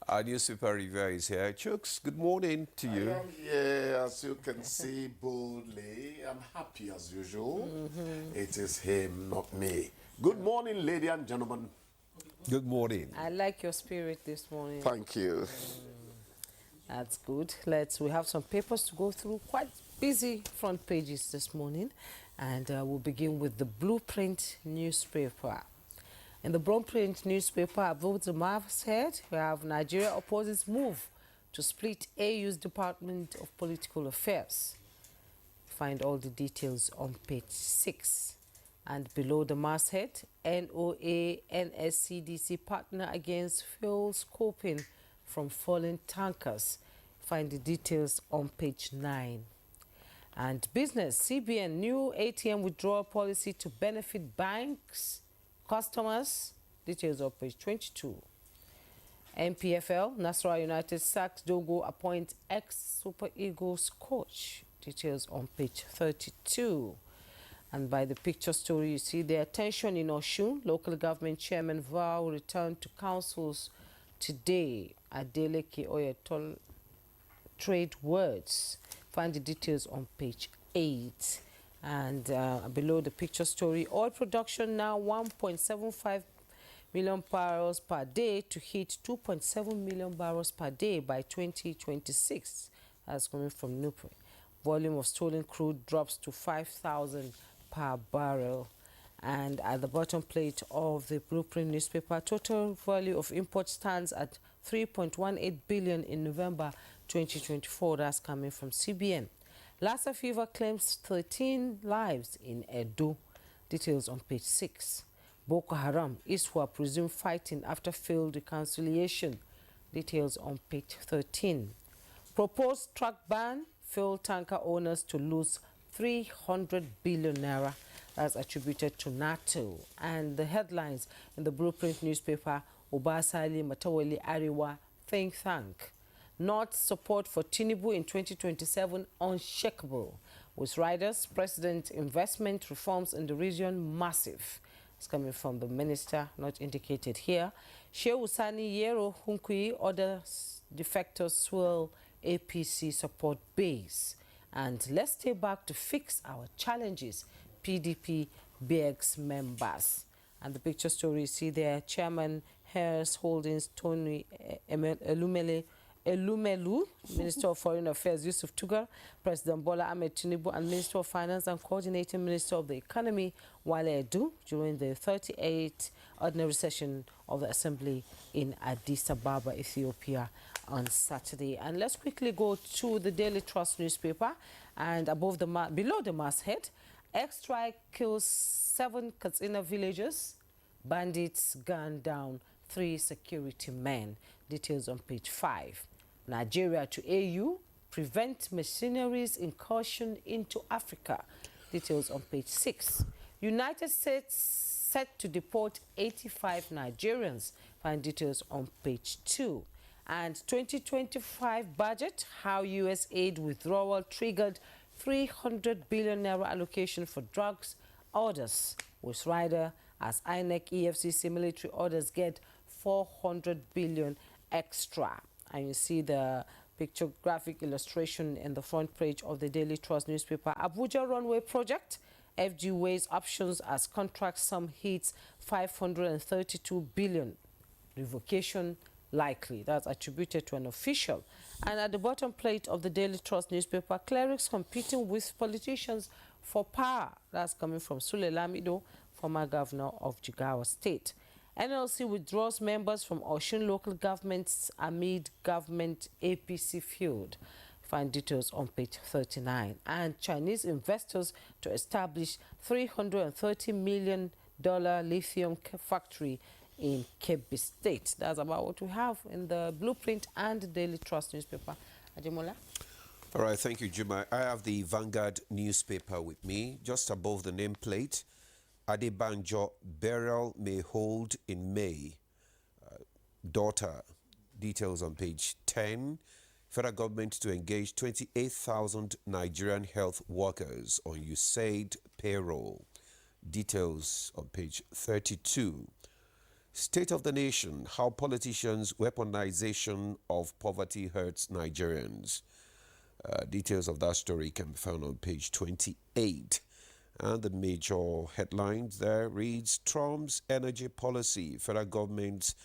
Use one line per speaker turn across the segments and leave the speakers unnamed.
Our newspaper reviewer is here. Chooks, good morning to you.
I am here, as you can see, boldly. I'm happy as usual. It is him, not me. Good morning, ladies and gentlemen.
Good morning.
I like your spirit this morning.
Thank you.
That's good. We have some papers to go through. Quite busy front pages this morning. And we'll begin with the Blueprint newspaper. In the Blueprint newspaper, above the masthead, we have Nigeria opposes move to split AU's Department of Political Affairs. Find all the details on page 6. And below the masthead, NOA NSCDC partner against fuel scoping from fallen tankers. Find the details on page 9. And business, CBN new ATM withdrawal policy to benefit banks, customers, details on page 22. NPFL, Nasarawa United sacks Dogo, appoint ex-Super Eagles coach, details on page 32. And by the picture story, you see the attention in Osun, local government chairman vow return to councils today. Adeleke Oyetol trade words. Find the details on page 8. And below the picture story, oil production now 1.75 million barrels per day to hit 2.7 million barrels per day by 2026. That's coming from Nupre. Volume of stolen crude drops to 5,000 per barrel. And at the bottom plate of the Blueprint newspaper, total value of import stands at 3.18 billion in November 2024. That's coming from CBN. Lassa fever claims 13 lives in Edo. Details on page 6. Boko Haram, ISWA presumed fighting after failed reconciliation. Details on page 13. Proposed truck ban, fuel tanker owners to lose 300 billion naira. That's attributed to NATO. And the headlines in the Blueprint newspaper, Obasali Matawali Ariwa think tank. Not support for Tinubu in 2027 unshakable. With riders, president investment reforms in the region massive. It's coming from the minister, not indicated here. Shehu Sani Yero Hunkui, other defectors swirl APC support base. And let's stay back to fix our challenges. PDP begs members. And the picture story, you see there, Chairman Harris Holdings, Tony Elumelu, Minister of Foreign Affairs, Yusuf Tugar, President Bola Ahmed Tinubu, and Minister of Finance and Coordinating Minister of the Economy, Wale Edu, during the 38th ordinary session of the Assembly in Addis Ababa, Ethiopia, on Saturday. And let's quickly go to the Daily Trust newspaper, and below the masthead, airstrike kills 7 Katsina villagers, bandits gun down 3 security men. Details on page 5. Nigeria to AU, prevent mercenaries incursion into Africa. Details on page 6. United States set to deport 85 Nigerians. Find details on page 2. And 2025 budget, how US aid withdrawal triggered 300 billion naira allocation for drugs orders. With rider as INEC, EFCC military orders get 400 billion extra. And you see the picture graphic illustration in the front page of the Daily Trust newspaper. Abuja runway project, FG weighs options as contract sum hits 532 billion. Revocation likely. That's attributed to an official. And at the bottom plate of the Daily Trust newspaper, clerics competing with politicians for power. That's coming from Sule Lamido, former governor of Jigawa State. NLC withdraws members from Osun local governments amid government APC feud. Find details on page 39. And Chinese investors to establish $330 million lithium factory in Kebbi State. That's about what we have in the Blueprint and the Daily Trust newspaper. Ademola?
All right, thank you, Juma. I have the Vanguard newspaper with me, just above the nameplate. Adebanjo burial may hold in May. Daughter, details on page 10. Federal government to engage 28,000 Nigerian health workers on USAID payroll. Details on page 32. State of the Nation, how politicians' weaponization of poverty hurts Nigerians. Details of that story can be found on page 28. And the major headlines there reads, Trump's energy policy, federal government's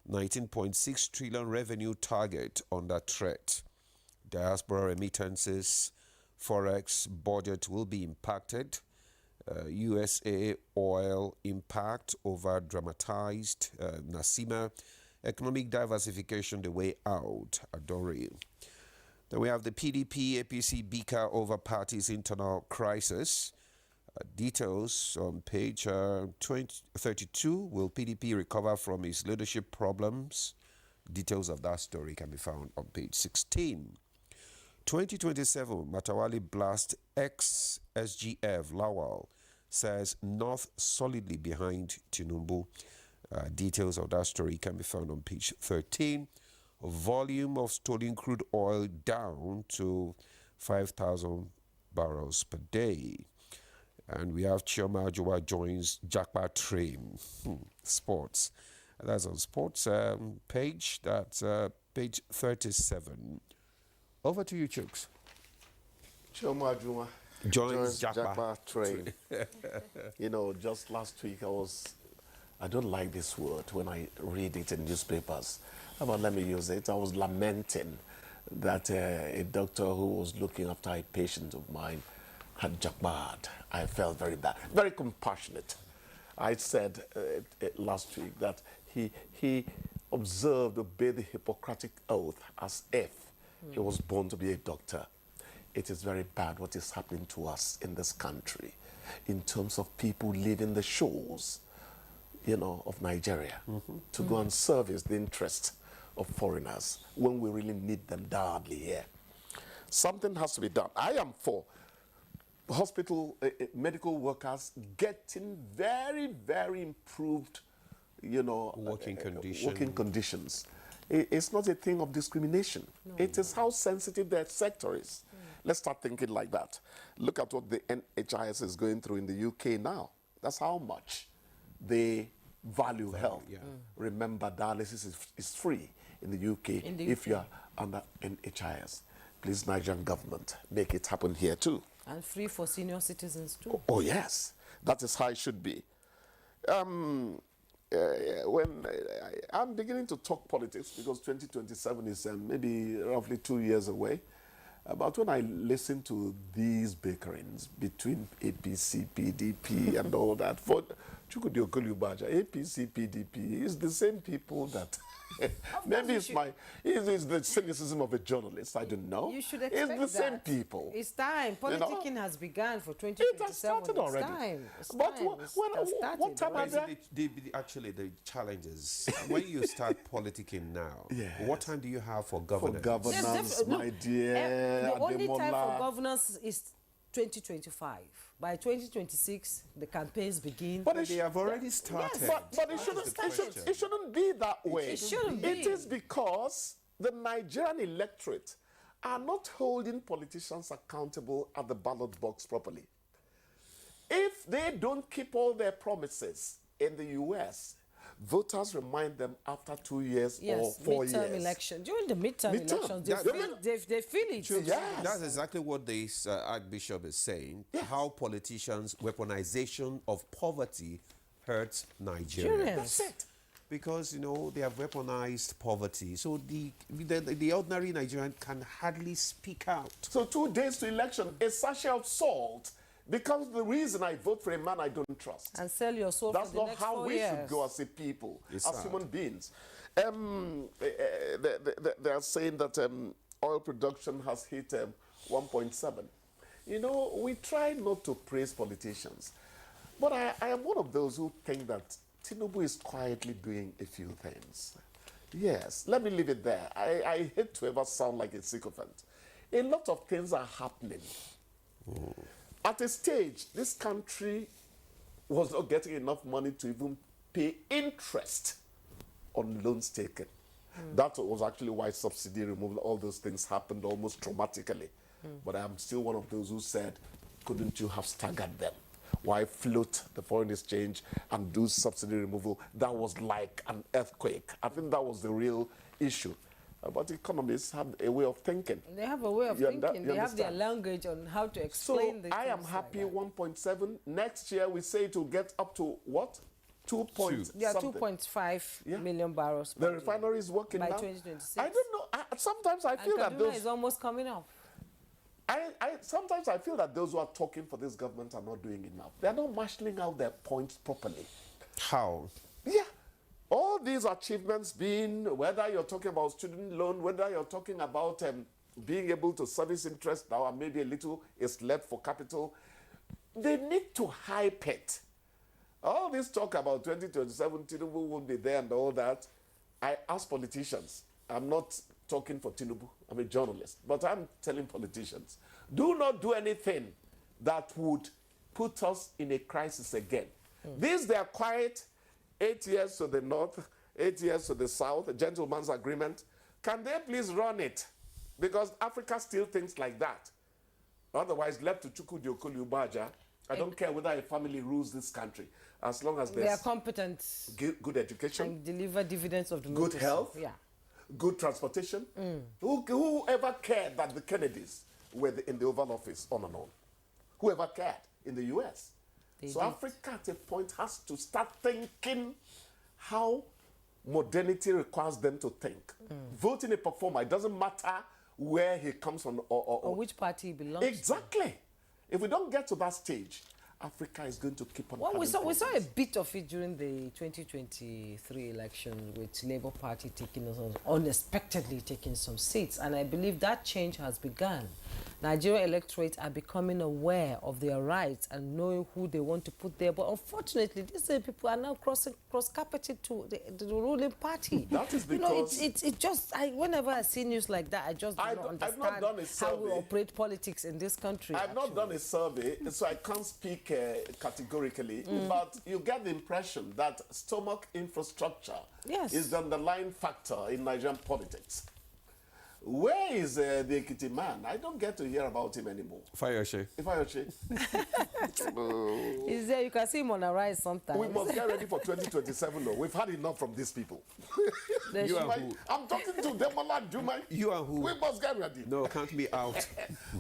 19.6 trillion revenue target under threat. Diaspora remittances, forex budget will be impacted. USA oil impact over dramatized. Nasima, economic diversification the way out. Adore. Then we have the PDP, APC, BICA over party's internal crisis. Details on page 32. Will PDP recover from its leadership problems? Details of that story can be found on page 16. 2027, Matawali blast ex-SGF Lawal says North solidly behind Tinubu. Details of that story can be found on page 13. Volume of stolen crude oil down to 5,000 barrels per day. And we have Chioma Ajua joins Jakpa train. Sports. That's on sports page. That's page 37. Over to you, Chooks.
Chioma Ajua joins Jakpa train. You know, just last week I don't like this word when I read it in newspapers. How about let me use it? I was lamenting that a doctor who was looking after a patient of mine had Jakbad. I felt very bad, very compassionate. I said last week that he observed, obeyed the Hippocratic oath as if he was born to be a doctor. It is very bad what is happening to us in this country in terms of people leaving the shores, you know, of Nigeria to go and service the interests of foreigners when we really need them badly here. Something has to be done. I am for hospital medical workers getting very, very improved, you know,
Working
conditions. It's not a thing of discrimination. No, it is how sensitive that sector is. Let's start thinking like that. Look at what the NHIS is going through in the UK now. That's how much they value health. Yeah. Remember, dialysis is free in the UK if you are under NHIS. Please, Nigerian government, make it happen here too.
And free for senior citizens too.
Oh yes, that is how it should be. When I'm beginning to talk politics, because 2027 is maybe roughly 2 years away, but when I listen to these bickerings between APC, PDP, and all that, for Chukwudi Okolubaja, APC, PDP is the same people that maybe it's the cynicism of a journalist. I don't know.
You should expect
it's the same people.
It's time. Politicking, you know, has begun for 2027.
It has started already. What time are there?
Actually, the challenges. When you start politicking now, what time do you have for governance?
For governance, my dear.
The only time for governance is 2025. By 2026, the campaigns begin.
But they have already started.
Yes, but it shouldn't be that way.
It shouldn't be.
It is because the Nigerian electorate are not holding politicians accountable at the ballot box properly. If they don't keep all their promises in the US, voters remind them after 2 years or 4 years.
Midterm election. During the midterm elections, they feel it.
Yes.
That's exactly what this Archbishop is saying. Yes. How politicians' weaponization of poverty hurts Nigeria.
That's it.
Because, you know, they have weaponized poverty. So the ordinary Nigerian can hardly speak out.
So 2 days to election, a sachet of salt becomes the reason I vote for a man I don't trust.
And sell your soul for the next 4 years. That's not how we should go
as a people, as human beings. They are saying that oil production has hit 1.7. You know, we try not to praise politicians. But I am one of those who think that Tinubu is quietly doing a few things. Yes, let me leave it there. I hate to ever sound like a sycophant. A lot of things are happening. At a stage, this country was not getting enough money to even pay interest on loans taken. That was actually why subsidy removal, all those things happened almost traumatically. But I'm still one of those who said, couldn't you have staggered them? why float the foreign exchange and do subsidy removal. That was like an earthquake. I think that was the real issue. But economists have a way of thinking.
They have a way of thinking. They have their language on how to explain the things.
So I am happy like 1.7. Next year we say it will get up to what? 2 point
yeah,
something.
2.5 million barrels.
The refinery is working
by
now.
2026.
I don't know. Sometimes I feel that those
is almost coming up.
Sometimes I feel that those who are talking for this government are not doing enough. They are not marshalling out their points properly.
How?
Yeah. All these achievements being, whether you're talking about student loan, whether you're talking about being able to service interest now and maybe a little is left for capital, they need to hype it. All this talk about 2027, Tinubu won't be there and all that. I ask politicians. I'm not talking for Tinubu. I'm a journalist. But I'm telling politicians, do not do anything that would put us in a crisis again. These, they are quiet. 8 years to the north, 8 years to the south, a gentleman's agreement. Can they please run it? Because Africa still thinks like that. Otherwise, left to Chukudi Okoli Ubaja, I don't care whether a family rules this country, as long as
they are competent,
good education,
and deliver dividends of democracy.
Good health, good transportation. Whoever cared that the Kennedys were in the Oval Office on and on? Whoever cared in the US? So Africa at a point has to start thinking how modernity requires them to think. Voting a performer, it doesn't matter where he comes from
or which party he belongs to.
Exactly. If we don't get to that stage, Africa is going to keep on.
Well, we saw a bit of it during the 2023 election, with Labour Party unexpectedly taking some seats, and I believe that change has begun. Nigerian electorates are becoming aware of their rights and knowing who they want to put there. But unfortunately, these people are now cross-carpeted to the ruling party.
That is because...
It just, whenever I see news like that, I just don't understand how we operate politics in this country.
I've not done a survey, so I can't speak categorically, but you get the impression that stomach infrastructure is the underlying factor in Nigerian politics. Where is the Ekiti man? I don't get to hear about him anymore.
Fayoshe.
He's there. You can see him on a rise sometimes.
We must get ready for 2027. Though. We've had enough from these people.
You and who?
I'm talking to Demola Juma.
You and who?
We must get ready.
No, count me out.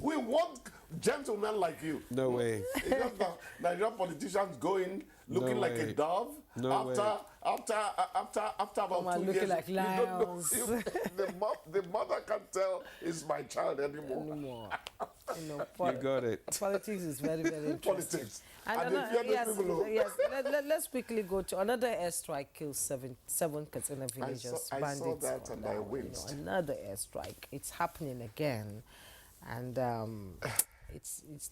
We want gentlemen like you.
No way.
Nigerian politicians going looking like a dove. After about 2 years,
like lions.
The mother can't tell it's my child anymore.
You
got it.
Politics is very, very interesting.
Politics.
Let's quickly go to another airstrike kills seven Katsina villagers.
I saw that and I winced.
Another airstrike. It's happening again, and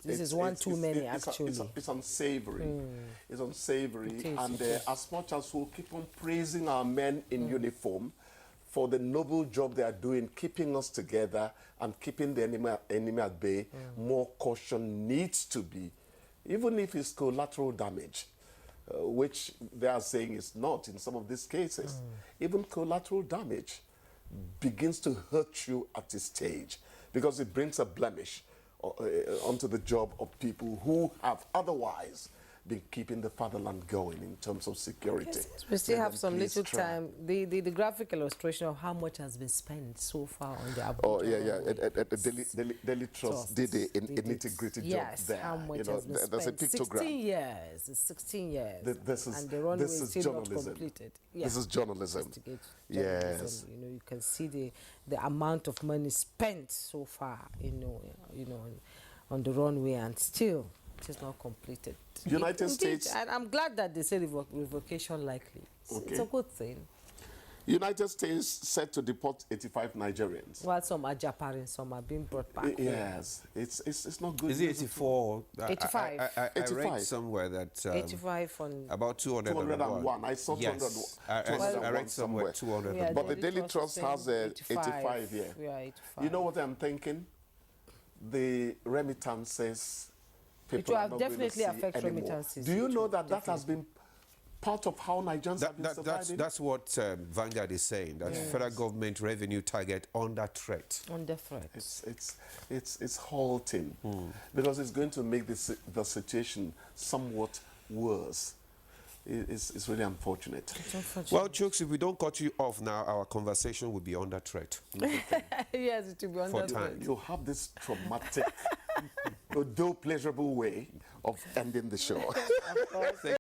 this is one too many, actually.
It's unsavory. It's unsavory. As much as we'll keep on praising our men in uniform for the noble job they are doing, keeping us together and keeping the enemy at bay, more caution needs to be, even if it's collateral damage, which they are saying is not in some of these cases. Even collateral damage begins to hurt you at this stage because it brings a blemish onto the job of people who have otherwise been keeping the fatherland going in terms of security.
Yes, we still have some little time. The graphic illustration of how much has been spent so far on the Abuja.
Oh, yeah. Daily Trust did an integrated job there.
How much has been spent.
There's a pictogram.
16 years. It's 16 years.
And
the runway is still not completed.
This is journalism.
Yes. You can see the amount of money spent so far, on the runway, and still it is not completed.
United States.
And I'm glad that they say revocation likely. It's a good thing.
United States set to deport 85 Nigerians.
While some are Japan, some are being brought back.
Yes, it's not good.
Is it 84?
85.
I read somewhere that
85 on
about 201.
I saw 200.
I read somewhere 200.
Yeah,
but the Daily Trust has 85 here.
Yeah, 85.
You know what I'm thinking? The remittances.
It will definitely affect remittances.
Do you know that has been part of how Nigerians have been surviving.
That's what Vanguard is saying, that federal government revenue target under threat.
Under threat.
It's halting because it's going to make the situation somewhat worse. It's really unfortunate.
Well, Chooks, if we don't cut you off now, our conversation will be under threat.
Yes, it will be under threat.
You have this traumatic, though pleasurable way of ending the show.
Of course.